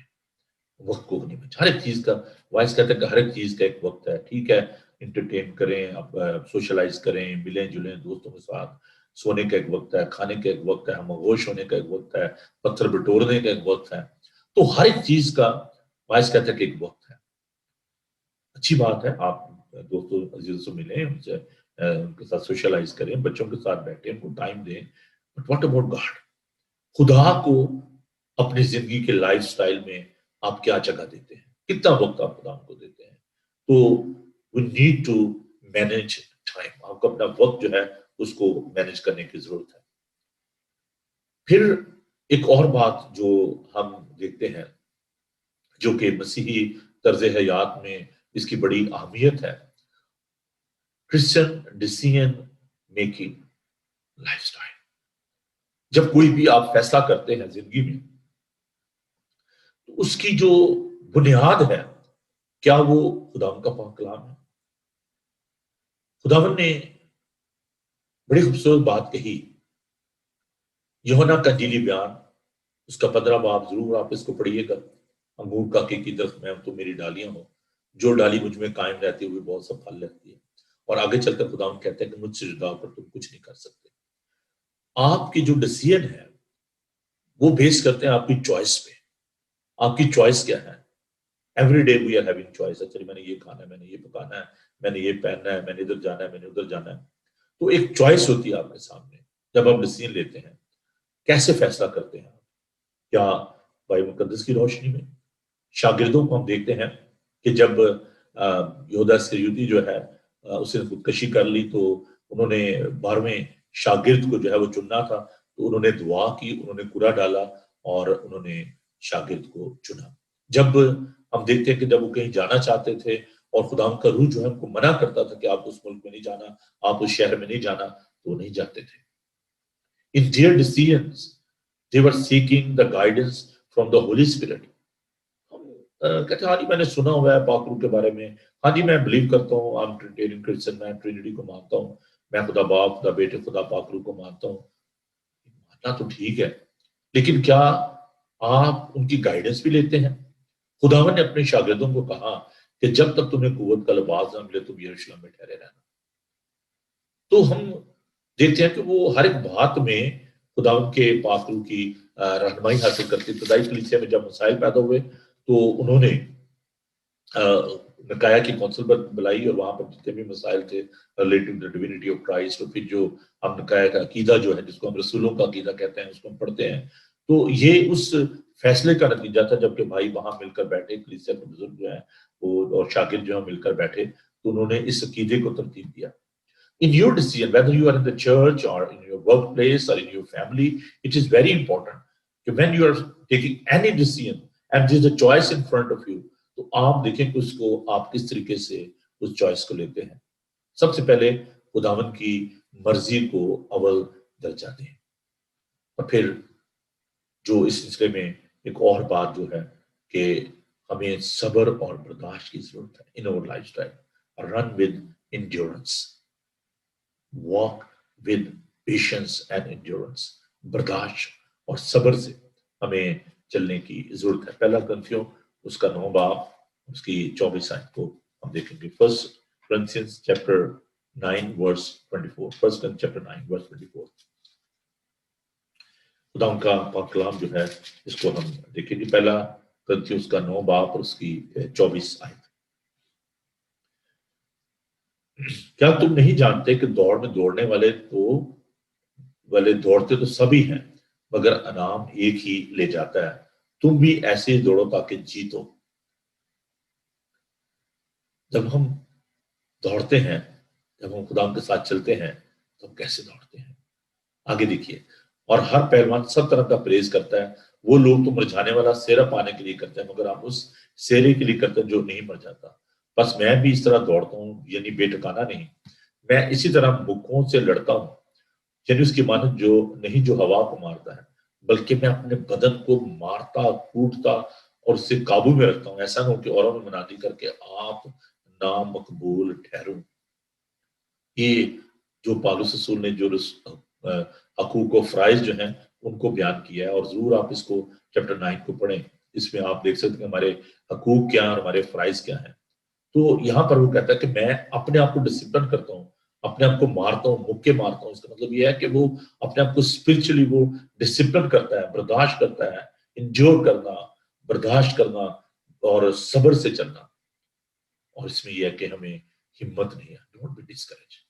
وقت کو نہیں بچ. ہر ایک چیز کا وائس کہتے ہیں کہ ہر ایک چیز کا ایک وقت ہے. ٹھیک ہے انٹرٹین کریں، آپ سوشلائز کریں، ملیں جلیں دوستوں کے ساتھ. سونے کا ایک وقت ہے، کھانے کا ایک وقت ہے، خاموش ہونے کا ایک وقت ہے، پتھر بٹورنے کا ایک وقت ہے. تو ہر ایک چیز کا وائس کہتے ہیں کہ ایک وقت ہے. اچھی بات ہے، آپ دوستوں عزیزوں سے ملیں، ان سے ان کے ساتھ سوشلائز کریں، بچوں کے ساتھ بیٹھیں، ان کو ٹائم دیں. But what about God? خدا کو اپنی زندگی کے لائف سٹائل میں آپ کیا جگہ دیتے ہیں؟ کتنا وقت آپ خدا کو دیتے ہیں؟ تو we need to manage time. آپ کو اپنا وقت جو ہے اس کو مینج کرنے کی ضرورت ہے. پھر ایک اور بات جو ہم دیکھتے ہیں جو کہ مسیحی طرز حیات میں اس کی بڑی اہمیت ہے، Christian decision making life style. جب کوئی بھی آپ فیصلہ کرتے ہیں زندگی میں تو اس کی جو بنیاد ہے، کیا وہ خداوند کا پاک کلام ہے؟ خداوند نے بڑی خوبصورت بات کہی، یوحنا کا انجیلی بیان اس کا 15 باب ضرور آپ اس کو پڑھیے گا. انگور کا کی درخت میں تو میری ڈالیاں ہوں، جو ڈالی مجھ میں قائم رہتی ہوئی بہت سا پھل لیتی ہے. اور آگے چل کر خداوند کہتے ہیں کہ مجھ سے جدا ہو کر تم کچھ نہیں کر سکتے. آپ کی جو ڈیسیژن ہے وہ بیس کرتے ہیں آپ کی چوائس پہ. آپ کی چوائس کیا ہے؟ Every day we are having choice. چلیے میں نے یہ کھانا ہے، میں نے یہ پکانا ہے، میں نے یہ پہننا ہے، میں نے ادھر جانا ہے، میں نے ادھر جانا ہے. تو ایک چوائس ہوتی ہے آپ کے سامنے. جب آپ ڈیسیژن لیتے ہیں کیسے فیصلہ کرتے ہیں؟ کیا بائبل مقدس کی روشنی میں؟ شاگردوں کو ہم دیکھتے ہیں کہ جب یہودا اسکریوتی جو ہے اس نے خودکشی کر لی تو انہوں نے 12ویں شاگرد کو جو ہے وہ چننا تھا. تو انہوں نے دعا کی، انہوں نے کوڑا ڈالا اور انہوں نے شاگرد کو چنا. جب ہم دیکھتے ہیں کہ جب وہ کہیں جانا چاہتے تھے اور خدا کا روح جو ہے ان کو منع کرتا تھا کہ آپ اس ملک میں نہیں جانا، آپ اس شہر میں نہیں جانا، تو وہ نہیں جاتے تھے. In their decisions, they were seeking the guidance from the Holy Spirit. کہتے ہیں ہاں جی میں نے سنا ہوا ہے پاک روح کے بارے میں، ہاں جی میں بلیو کرتا ہوں، I'm Trinitarian Christian، میں ٹرینٹی کو مانتا ہوں، میں خدا باپ، خدا بیٹے، خدا پاک روح کو مانتا ہوں. ماننا تو ٹھیک ہے، لیکن کیا آپ ان کی گائیڈنس بھی لیتے ہیں؟ خداوند نے اپنے شاگردوں کو کہا کہ جب تک تمہیں قوت کا لباس نہ ملے تم یروشلم میں ٹھہرے رہنا. تو ہم دیکھتے ہیں کہ وہ ہر ایک بات میں خداوند کے پاک روح کی رہنمائی حاصل کرتی. ابتدائی کلیسیا میں جب مسائل پیدا ہوئے تو انہوں نے نکایا کی کونسل بلائی اور وہاں پر جتنے بھی مسائل تھے relating to divinity of Christ, اور پھر جو ہم نکایا کا عقیدہ جو ہے جس کو ہم رسولوں کا عقیدہ کہتے ہیں اس کو ہم پڑھتے ہیں. تو یہ اس فیصلے کا نتیجہ تھا جب کہ بھائی وہاں مل کر بیٹھے، کلیسیا کے بزرگ جو ہیں وہ اور شاگرد جو ہیں مل کر بیٹھے تو انہوں نے اس عقیدے کو ترتیب دیا. In your decision, whether you are in the church or in your workplace or in your family, it is very important that when you are taking any decision and there is a choice in front of you, تو آپ دیکھیں کہ اس کو آپ کس طریقے سے اس choice کو لیتے ہیں. سب سے پہلے خداوند کی مرضی کو اول درجہ دیں. اور پھر جو اس سلسلے میں ایک اور بات جو ہے کہ ہمیں صبر اور برداشت کی ضرورت ہے. in our lifestyle, run with endurance, walk with patience and endurance. برداشت اور صبر سے ہمیں چلنے کی ضرورت ہے. پہلا کرنتھیوں اس کا 9 باب اس کی 24 آیت کو ہم دیکھیں گے. فرسٹ کرنتھینز چیپٹر 9 ورس 24. فرسٹ کرنتھینز چیپٹر 9 ورس 24. خدا ان کا پاک کلام جو ہے اس کو ہم دیکھیں گے. پہلا کرنتھیوں اس کا 9 باب اور اس کی 24 آیت. کیا تم نہیں جانتے کہ دوڑ میں دوڑنے والے دوڑتے تو سبھی ہیں مگر انعام ایک ہی لے جاتا ہے. تم بھی ایسے ہی دوڑو تاکہ جیتو. جب ہم دوڑتے ہیں، جب ہم خدا کے ساتھ چلتے ہیں تو تو ہم کیسے دوڑتے ہیں؟ آگے دیکھیے، اور ہر پہلوان سب طرح کا پریز کرتا ہے، وہ لوگ تو مرجھانے والا سیرا پانے کے لیے کرتے ہیں، مگر آپ اس سیرے کے لیے کرتے ہیں جو نہیں مر جاتا۔ بس میں بھی اس طرح دوڑتا ہوں، یعنی بے ٹھکانہ نہیں، میں اسی طرح مکھوں سے لڑتا ہوں، یعنی اس کی مانند جو نہیں جو ہوا کو مارتا ہے، بلکہ میں اپنے بدن کو مارتا کوٹتا اور اس سے قابو میں رکھتا ہوں، ایسا نہ ہو کہ اوروں میں منادی کر کے آپ نامقبول ٹھہروں۔ یہ جو پالوس رسول نے جو حقوق و فرائض جو ہیں ان کو بیان کیا ہے، اور ضرور آپ اس کو چیپٹر 9 کو پڑھیں، اس میں آپ دیکھ سکتے ہیں ہمارے حقوق کیا ہیں اور ہمارے فرائض کیا ہیں۔ تو یہاں پر وہ کہتا ہے کہ میں اپنے آپ کو ڈسپلن کرتا ہوں، اپنے آپ کو مارتا ہوں، مکے مارتا ہوں۔ اس کا مطلب یہ ہے کہ وہ اپنے آپ کو اسپرچولی وہ ڈسپلن کرتا ہے، برداشت کرتا ہے، انجور کرنا، برداشت کرنا اور صبر سے چلنا۔ اور اس میں یہ ہے کہ ہمیں ہمت نہیں ہے، ڈونٹ بی ڈسکریج۔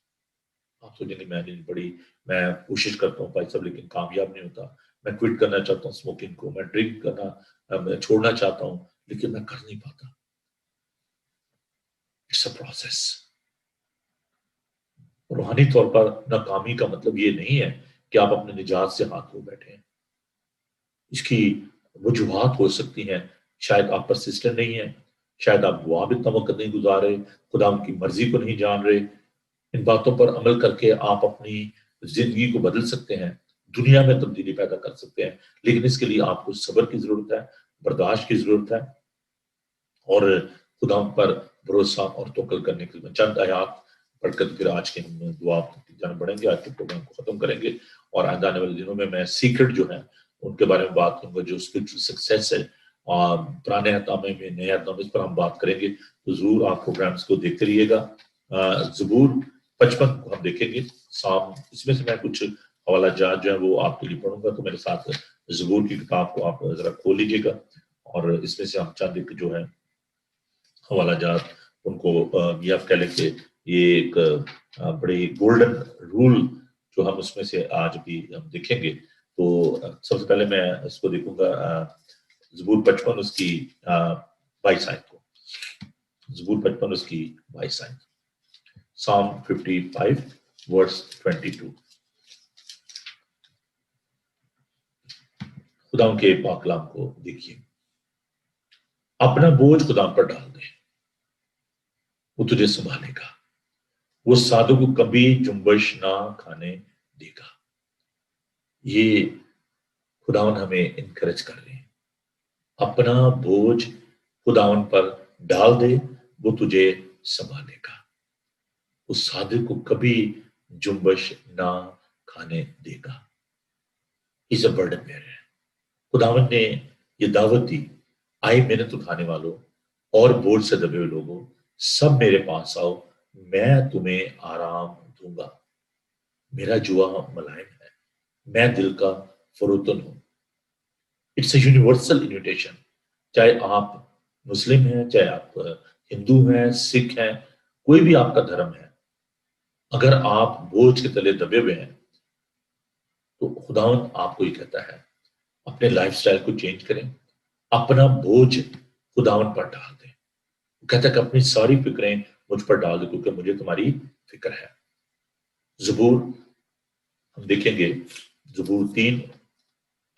آپ سوچیں کہ میں نے پڑھی، میں کوشش کرتا ہوں بھائی صاحب لیکن کامیاب نہیں ہوتا، میں کوئٹ کرنا چاہتا ہوں اسموکنگ کو، میں ڈرنک کرنا میں چھوڑنا چاہتا ہوں لیکن میں کر نہیں پاتا۔ It's a process. روحانی طور پر ناکامی کا مطلب یہ نہیں ہے کہ آپ اپنے نجات سے ہاتھ دھو بیٹھے ہیں۔ اس کی وجوہات ہو سکتی ہیں، شاید آپ پرسسٹنٹ نہیں ہیں، شاید آپ دعا بھی اتنا وقت نہیں گزارے، خدا ان کی مرضی کو نہیں جان رہے۔ ان باتوں پر عمل کر کے آپ اپنی زندگی کو بدل سکتے ہیں، دنیا میں تبدیلی پیدا کر سکتے ہیں، لیکن اس کے لیے آپ کو صبر کی ضرورت ہے، برداشت کی ضرورت ہے، اور خدا پر بھروسہ اور توکل کرنے کے لیے چند آیات پڑھ کر پھر آج کے ہم دعا جان بڑھیں گے، آج کے پروگرام کو ختم کریں گے، اور آئندہ آنے والے دنوں میں میں سیکرٹ جو ہیں ان کے بارے میں بات کروں گا، جو اسپرچل سکسیس ہے، اور پرانے اہتامے میں نئے اہتامے اس پر ہم بات کریں گے، تو ضرور آپ پروگرامز کو دیکھتے رہیے گا۔ زبور 55 کو ہم دیکھیں گے، سام اس میں سے میں کچھ حوالہ جات جو ہے وہ آپ کے لیے پڑھوں گا، تو میرے ساتھ زبور کی کتاب کو آپ ذرا کھول لیجیے گا، اور اس میں سے ہم چند ایک جو ہے حوالہ جات ان کو یہ آپ کہہ لیں کہ یہ ایک بڑی گولڈن رول جو ہم اس میں سے آج بھی ہم دیکھیں گے۔ تو سب سے پہلے میں اس کو دیکھوں گا زبور 55 اس کی 22 آیت کو، زبور 55 اس کی 22 آیت، Psalm 55 verse 22۔ خدا ان کے پاک کلام کو دیکھیے، اپنا بوجھ خدا پر ڈال دے، وہ تجھے سنبھالے گا، وہ سادوں کو کبھی جنبش نہ کھانے دے گا۔ یہ خداون ہمیں انکریج کر رہے ہیں، اپنا بوجھ خداون پر ڈال دے، وہ تجھے سنبھالے گا، اس صادق کو کبھی جنبش نہ کھانے دے گا۔ He's a burden bearer۔ خداون نے یہ دعوت دی، آئی محنت اٹھانے والوں اور بوجھ سے دبے ہوئے لوگوں، سب میرے پاس آؤ، میں تمہیں آرام دوں گا۔ میرا جوا ملائم ہے، میں دل کا فروتن ہوں۔ اٹس اے یونیورسل انویٹیشن، چاہے آپ مسلم ہیں، چاہے آپ ہندو ہیں، سکھ ہیں، کوئی بھی آپ کا دھرم ہے، اگر آپ بوجھ کے تلے دبے ہوئے ہیں تو خداوند آپ کو یہ کہتا ہے اپنے لائف سٹائل کو چینج کریں، اپنا بوجھ خداوند پر ڈال دیں۔ وہ کہتا ہے کہ اپنی ساری فکریں مجھ پر ڈال دیں کیونکہ مجھے تمہاری فکر ہے۔ زبور ہم دیکھیں گے، زبور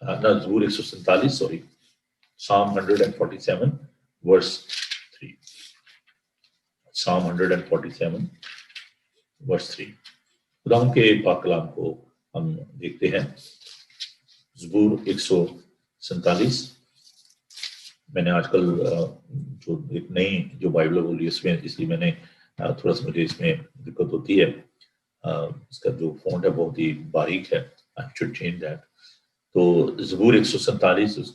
147 sorry, Psalm 147 verse 3، Psalm 147 verse 3۔ خدا کے پاک کلام کو ہم دیکھتے ہیں، زبور 147۔ میں نے آج کل جو ایک نئی جو بائبل بولی اس میں، اس لیے میں نے تھوڑا سا مجھے اس میں دقت ہوتی ہے، اس کا جو فونٹ ہے بہت ہی باریک ہے، I should change that۔ تو زبور 147 اس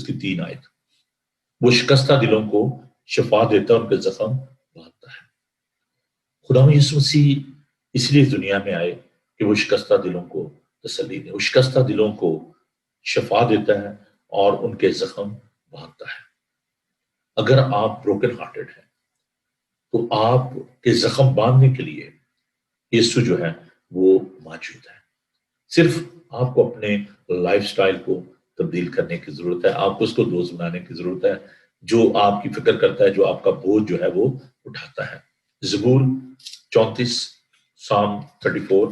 کی 3 آیت، وہ شکستہ دلوں کو شفا دیتا ہے، ان کے زخم باندھتا ہے۔ خدا یسوع مسیح اس لیے دنیا میں آئے کہ وہ شکستہ دلوں کو تسلی دے، وہ شکستہ دلوں کو شفا دیتا ہے اور ان کے زخم باندھتا ہے۔ اگر آپ بروکن ہارٹڈ ہیں تو آپ کے زخم باندھنے کے لیے یسوع جو ہے وہ موجود ہے۔ صرف آپ کو اپنے لائف سٹائل کو تبدیل کرنے کی ضرورت ہے، آپ کو اس کو دوست بنانے کی ضرورت ہے، جو آپ کی فکر کرتا ہے، جو آپ کا بوجھ جو ہے وہ اٹھاتا ہے۔ زبور 34 Psalm 34,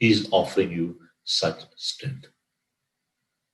He is offering you such strength.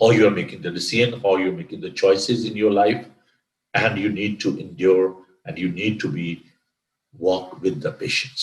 how you are making the decision, how you are making the choices in your life, and you need to endure and you need to be walk with the patience.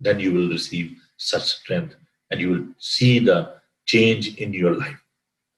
Then you will receive such strength and you will see the change in your life.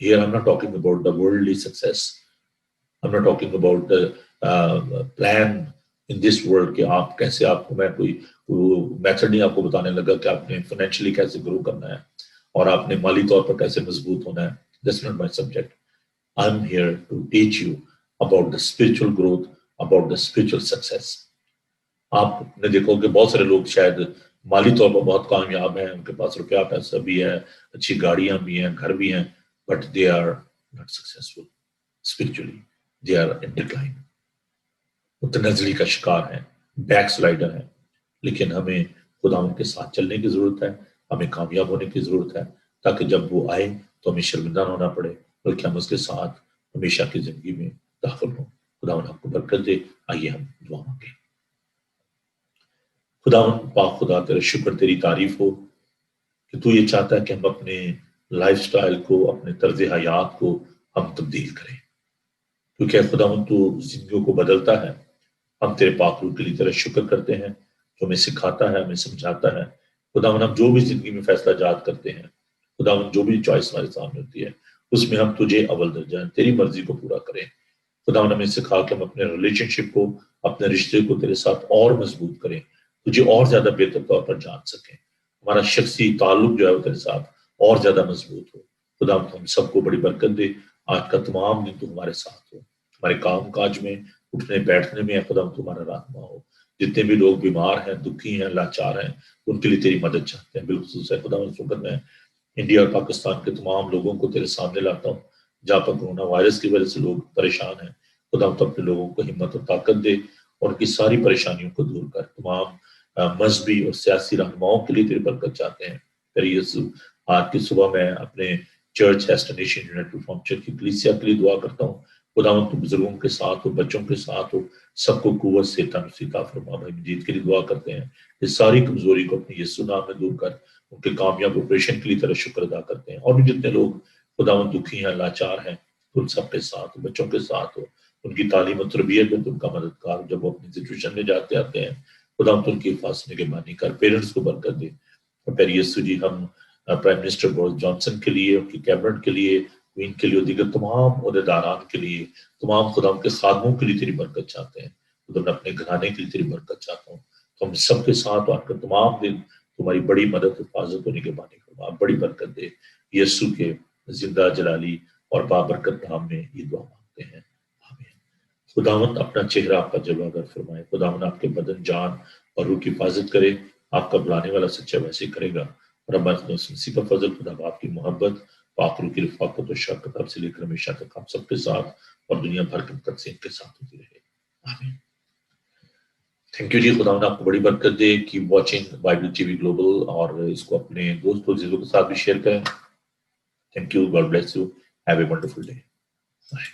Here I'm not talking about the worldly success. I'm not talking about the plan in this world کہ آپ کیسے آپ کو میں کوئی method نہیں آپ کو بتانے لگا کہ آپ نے فائنینشلی کیسے گرو کرنا ہے اور آپ نے مالی طور پر کیسے مضبوط ہونا ہے. That's not my subject. I'm here to teach you about the spiritual growth, about the spiritual success. آپ نے دیکھو کہ بہت سارے لوگ شاید مالی طور پر بہت کامیاب ہیں, ان کے پاس روپیہ پیسہ بھی ہے, اچھی گاڑیاں بھی ہیں, گھر بھی ہیں, but they are not successful spiritually. They are in decline. وہ تنزلی کا شکار ہیں, بیک سلائڈر ہیں. لیکن ہمیں خدا ان کے ساتھ چلنے کی ضرورت ہے, ہمیں کامیاب ہونے کی ضرورت ہے, تاکہ جب وہ آئے تو ہمیں شرمندہ نہ ہونا پڑے, بلکہ ہم اس کے ساتھ ہمیشہ کی زندگی میں داخل ہوں. خدا ان آپ کو برکت دے. آئیے ہم دعا مانگیں. خدا پاک خدا تیرا شکر, تیری تعریف ہو کہ تو یہ چاہتا ہے کہ ہم اپنے لائف سٹائل کو, اپنے طرز حیات کو ہم تبدیل کریں, کیونکہ خدا تو زندگیوں کو بدلتا ہے. ہم تیرے پاک روح کے لیے تیرا شکر کرتے ہیں جو ہمیں سکھاتا ہے, ہمیں سمجھاتا ہے. خدا ہم جو بھی زندگی میں فیصلہ جات کرتے ہیں, خدا جو بھی چوائس ہمارے سامنے ہوتی ہے, اس میں ہم تجھے اول درجہ تیری مرضی کو پورا کریں. خدا ہمیں سکھا کہ ہم اپنے ریلیشن شپ کو, اپنے رشتے کو تیرے ساتھ اور مضبوط کریں, تجھے اور زیادہ بہتر طور پر جان سکیں, ہمارا شخصی تعلق جو ہے وہ تیرے ساتھ اور زیادہ مضبوط ہو. خدا ہم سب کو بڑی برکت دے. آج کا تمام دن تو ہمارے ساتھ ہو, ہمارے کام کاج میں, اٹھنے بیٹھنے میں خدا تمہارا رہنما ہو. جتنے بھی لوگ بیمار ہیں, دکھی ہیں, لاچار ہیں, ان کے لیے تیری مدد چاہتے ہیں. بالخصوص خدا شکر میں انڈیا اور پاکستان کے تمام لوگوں کو تیرے سامنے لاتا ہوں, جہاں پر کورونا وائرس کی وجہ سے لوگ پریشان ہیں. خدا تو اپنے لوگوں کو ہمت اور طاقت دے اور ان کی ساری پریشانیوں کو دور کر. تمام مذہبی اور سیاسی رہنماؤں کے لیے تیری برکت چاہتے ہیں. تیری یسوع آج کی صبح میں اپنے چرچ ایسٹنیشن یونائٹڈ ریفارم چرچ کی کلیسیا کے لیے دعا کرتا ہوں. خدا تو بزرگوں کے ساتھ ہو, بچوں کے ساتھ ہو, سب کو قوت سے تندرستی عطا فرما. بھائی مجید کے لیے دعا کرتے ہیں, اس ساری کمزوری کو اپنے یسوع نام میں دور کر ان کے کامیاب آپریشن کے لیے تیرا شکر ادا کرتے ہیں. اور بھی جتنے لوگ خدا دکھی ہیں, لاچار ہیں, ان سب کے ساتھ, بچوں کے ساتھ ہو, ان کی تعلیم و تربیت میں ان کا مددگار. جب وہ اپنی انسٹیٹیوشن میں جاتے آتے ہیں, خدا تو ان کی حفاظت نگہبانی کر, پیرنٹس کو برکت دے. اور پھر یسوع جی ہم پرائم منسٹر بورس جانسن کے لیے, ان کی کیبنٹ کے لیے, کوئین کے لیے, دیگر تمام عہدیداران کے لیے, تمام خدا کے خادموں کے لیے تیری برکت چاہتے ہیں. خدا میں اپنے گھرانے کے لیے تیری برکت چاہتا ہوں. تو ہم سب کے ساتھ آپ کا تمام دن تمہاری بڑی مدد, حفاظت و نگہبانی فرما, بڑی برکت دے. یسوع کے زندہ جلالی اور بابرکت نام میں یہ دعا مانگتے ہیں, آمین. خداوند اپنا چہرہ آپ کا جلوہ گر فرمائے. خداوند آپ کے بدن, جان اور روح کی حفاظت کرے. آپ کا بلانے والا سچا ویسے کرے گا. اور ہمارے مسیح کا فضل, خدا باپ کی محبت, پاک روح کی رفاقت و شفقت اب سے لے کر ہمیشہ تک آپ سب کے ساتھ اور دنیا بھر تک سے ان کے ساتھ ہوتی رہے, آمین. Thank you ji. خداوند آپ کو بڑی برکت دے. Keep watching Bible T V global, اور اس کو اپنے دوستوں عزیزوں کے ساتھ بھی شیئر کریں. Thank you. God bless you. Have a wonderful day. Bye.